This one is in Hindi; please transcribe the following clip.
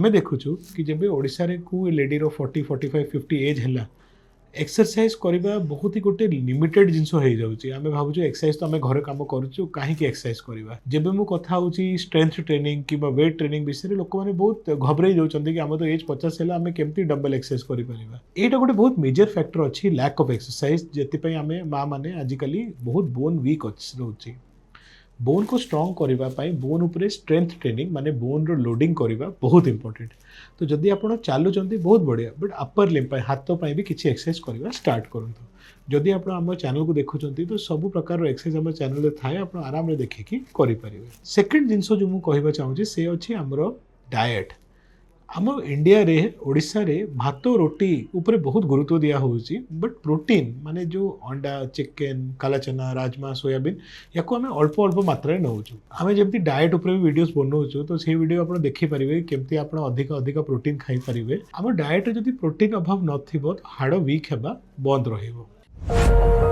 आमे देखुछु कि जब ओडिशा रे को लेडीर 40 45 50 एज है एक्सरसाइज करवा बहुत ही गोटे लिमिटेड जिनस हो जाऊँगी आम भावुँ एक्सरसाइज तो आम घर कम करूँ कहीं एक्सरसाइज करवा जब मु कथा हूँ स्ट्रेंथ ट्रेनिंग कि वेट ट्रेनिंग विषय लोक मैंने बहुत घबराई जाऊँगी कि आम तो एज 50 है आम केमती डबल एक्सरसाइज करें यहाँ गोटे बहुत मेजर फैक्टर अच्छी लैक ऑफ एक्सरसाइज जितेबाई आम माँ मैंने आजिकल बहुत बोन वीक रोचे बोन को स्ट्रंग करने बोन उपरे स्ट्रेंथ ट्रेनिंग माने बोन रो लोडिंग करवा बहुत इंपॉर्टेंट तो जदि आप चलुँच बहुत बढ़िया बट अपर लिम्ब हाथ भी किसी एक्सरसाइज करवा स्टार्ट करूँ जदि आप आम चैनल को देखुं तो सब प्रकार एक्सरसाइज आम चैनल थाए आप आराम देखिकी करेंगे सेकेंड जिनस जो मुझे कहना चाहूँगी से अच्छी आमर डाएट आम इंडिया रे ओडिशा रे भात रोटी ऊपर बहुत गुरुत्व दिया होउची बट प्रोटीन माने जो अंडा चिकेन काला चना राजमा सोयाबीन या को आम अल्प अल्प मात्रा नौचु आम जमी डाएट उपर भी वीडियोस बनाऊँ तो से वीडियो आप देखिपारे केमती आप अधिक अधिक प्रोटीन खाई पारे आम डाएट जदि प्रोटीन अभाव नथिबो हाड़ वीक हेबा बंद रहिबो।